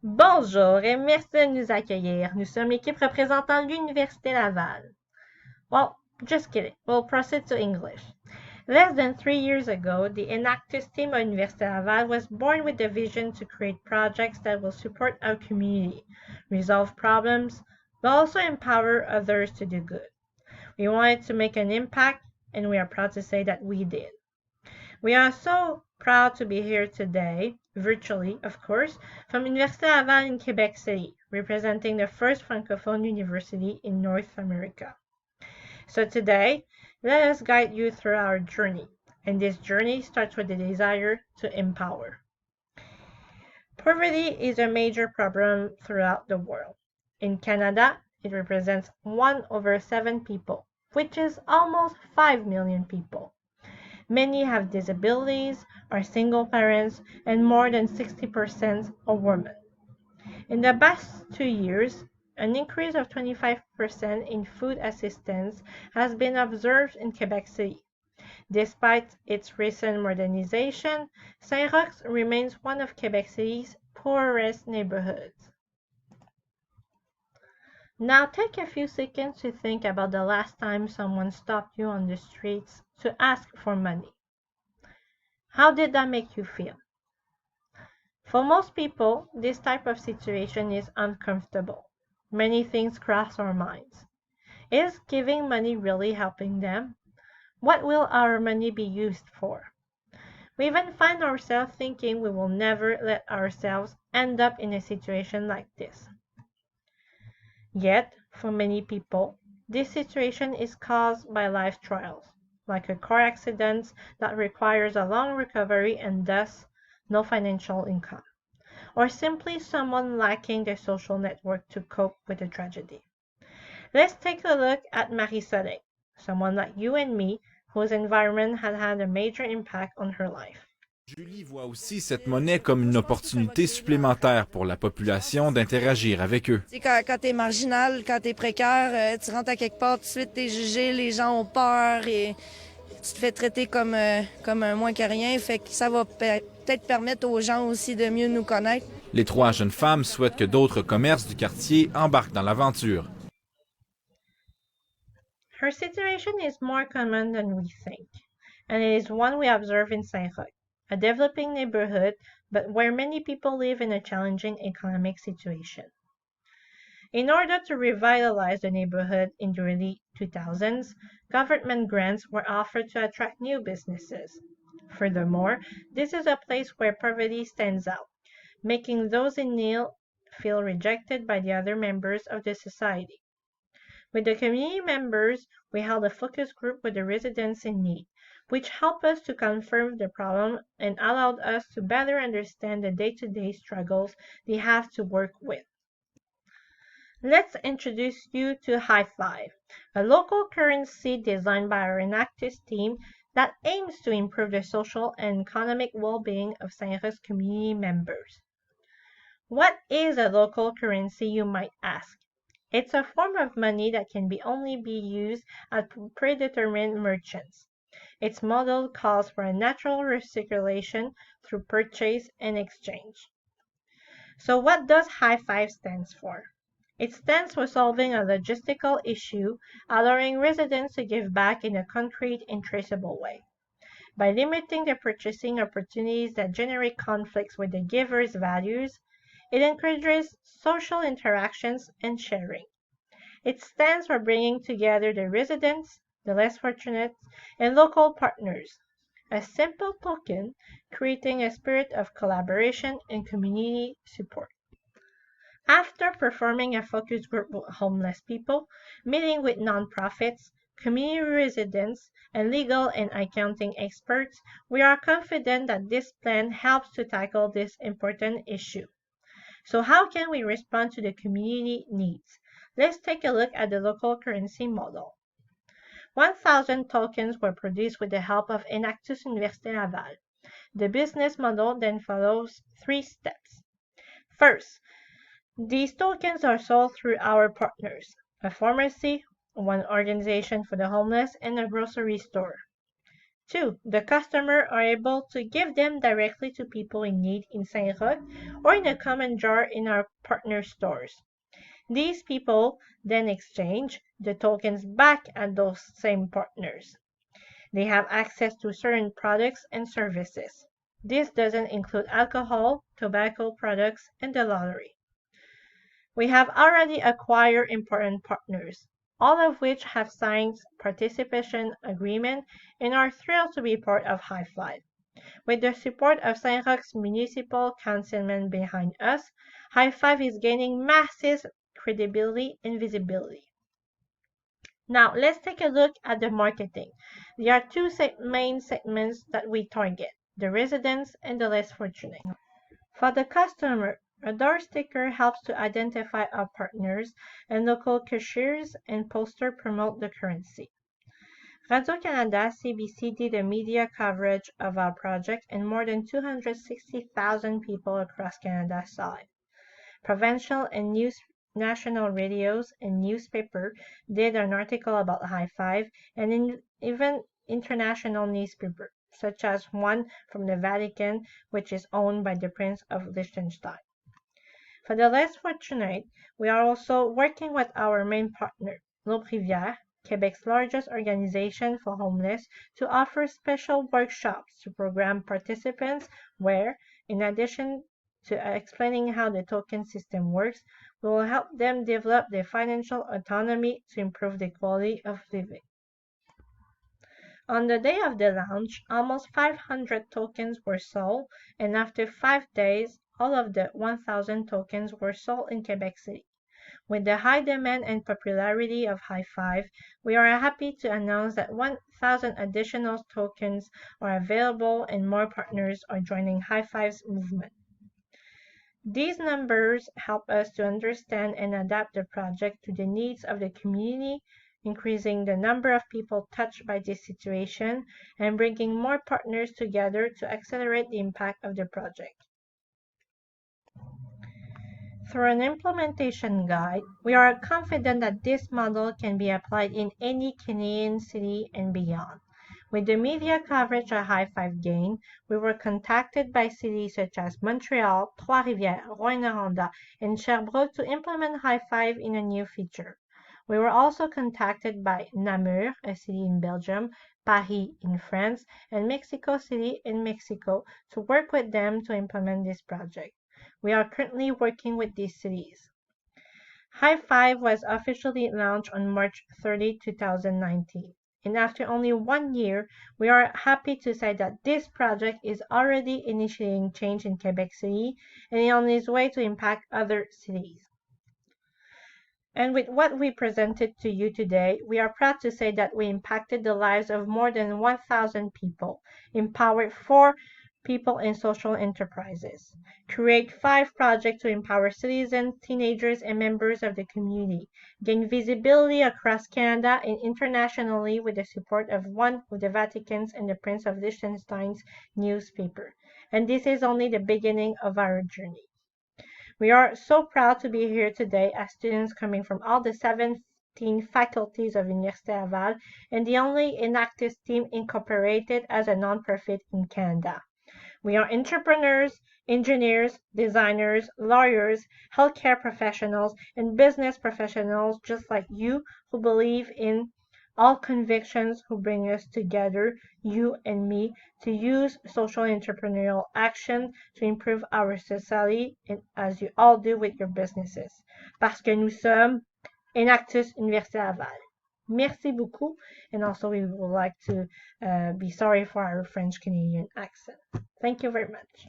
Bonjour et merci de nous accueillir. Nous sommes l'équipe représentant l'Université Laval. Well, just kidding. We'll proceed to English. Less than 3 years ago, the Enactus team at Universite Laval was born with the vision to create projects that will support our community, resolve problems, but also empower others to do good. We wanted to make an impact, and we are proud to say that we did. We are so proud to be here today, virtually, of course, from Université Laval in Quebec City, representing the first Francophone university in North America. So today, let us guide you through our journey, and this journey starts with the desire to empower. Poverty is a major problem throughout the world. In Canada, it represents 1/7 people, which is almost 5 million people. Many have disabilities, are single parents, and more than 60% are women. In the past 2 years, an increase of 25% in food assistance has been observed in Quebec City. Despite its recent modernization, Saint-Roch remains one of Quebec City's poorest neighborhoods. Now take a few seconds to think about the last time someone stopped you on the streets to ask for money. How did that make you feel? For most people, this type of situation is uncomfortable. Many things cross our minds. Is giving money really helping them? What will our money be used for? We even find ourselves thinking we will never let ourselves end up in a situation like this. Yet, for many people, this situation is caused by life trials, like a car accident that requires a long recovery and thus no financial income, or simply someone lacking the social network to cope with the tragedy. Let's take a look at Marie-Soleil, someone like you and me whose environment had a major impact on her life. Julie voit aussi cette monnaie comme une opportunité supplémentaire pour la population d'interagir avec eux. Tu sais, quand t'es marginal, quand t'es précaire, tu rentres à quelque part, tout de suite t'es jugé, les gens ont peur et tu te fais traiter comme un moins que rien. Fait que ça va peut-être permettre aux gens aussi de mieux nous connaître. Les trois jeunes femmes souhaitent que d'autres commerces du quartier embarquent dans l'aventure. Her situation is more common than we think, and it is one we observe in Saint-Roch, a developing neighborhood, but where many people live in a challenging economic situation. In order to revitalize the neighborhood in the early 2000s, government grants were offered to attract new businesses. Furthermore, this is a place where poverty stands out, making those in need feel rejected by the other members of the society. With the community members, we held a focus group with the residents in need, which helped us to confirm the problem and allowed us to better understand the day-to-day struggles they have to work with. Let's introduce you to High Five, a local currency designed by our Enactus team that aims to improve the social and economic well-being of Saint-Roch community members. What is a local currency, you might ask? It's a form of money that can only be used at predetermined merchants. Its model calls for a natural recirculation through purchase and exchange. So what does High Five stands for? It stands for solving a logistical issue, allowing residents to give back in a concrete and traceable way. By limiting the purchasing opportunities that generate conflicts with the giver's values, it encourages social interactions and sharing. It stands for bringing together the residents, the less fortunate, and local partners. A simple token creating a spirit of collaboration and community support. After performing a focus group with homeless people, meeting with nonprofits, community residents, and legal and accounting experts, we are confident that this plan helps to tackle this important issue. So how can we respond to the community needs? Let's take a look at the local currency model. 1,000 tokens were produced with the help of Enactus Universite Laval. The business model then follows 3 steps. First, these tokens are sold through our partners, a pharmacy, one organization for the homeless, and a grocery store. 2. The customer are able to give them directly to people in need in Saint-Roch or in a common jar in our partner stores. These people then exchange the tokens back at those same partners. They have access to certain products and services. This doesn't include alcohol, tobacco products, and the lottery. We have already acquired important partners, all of which have signed participation agreement and are thrilled to be part of High Five. With the support of Saint-Roch's municipal councilmen behind us, High Five is gaining massive credibility and visibility. Now, let's take a look at the marketing. There are two main segments that we target, the residents and the less fortunate. For the customer, a door sticker helps to identify our partners, and local cashiers and posters promote the currency. Radio-Canada CBC did a media coverage of our project, and more than 260,000 people across Canada saw it. Provincial and national radios and newspaper did an article about High Five, and even international newspaper, such as one from the Vatican, which is owned by the Prince of Liechtenstein. For the less fortunate, we are also working with our main partner, L'Aube-Rivière, Quebec's largest organization for homeless, to offer special workshops to program participants where, in addition to explaining how the token system works, we will help them develop their financial autonomy to improve the quality of living. On the day of the launch, almost 500 tokens were sold, and after 5 days, all of the 1,000 tokens were sold in Quebec City. With the high demand and popularity of High Five, we are happy to announce that 1,000 additional tokens are available and more partners are joining High Five's movement. These numbers help us to understand and adapt the project to the needs of the community, increasing the number of people touched by this situation and bringing more partners together to accelerate the impact of the project. Through an implementation guide, we are confident that this model can be applied in any Canadian city and beyond. With the media coverage of High Five gained, we were contacted by cities such as Montreal, Trois-Rivières, Rouyn-Noranda, and Sherbrooke to implement High Five in a new feature. We were also contacted by Namur, a city in Belgium, Paris in France, and Mexico City in Mexico to work with them to implement this project. We are currently working with these cities. High Five was officially launched on March 30, 2019. And after only 1 year, we are happy to say that this project is already initiating change in Quebec City and is on its way to impact other cities. And with what we presented to you today, we are proud to say that we impacted the lives of more than 1,000 people, empowered 4 people in social enterprises, create 5 projects to empower citizens, teenagers, and members of the community, gain visibility across Canada and internationally with the support of one of the Vatican's and the Prince of Liechtenstein's newspaper. And this is only the beginning of our journey. We are so proud to be here today as students coming from all the 17 faculties of Universite Laval and the only Enactus team incorporated as a nonprofit in Canada. We are entrepreneurs, engineers, designers, lawyers, healthcare professionals, and business professionals just like you who believe in all convictions who bring us together, you and me, to use social entrepreneurial action to improve our society, and as you all do with your businesses. Parce que nous sommes Enactus Université Laval. Merci beaucoup, and also we would like to be sorry for our French-Canadian accent. Thank you very much.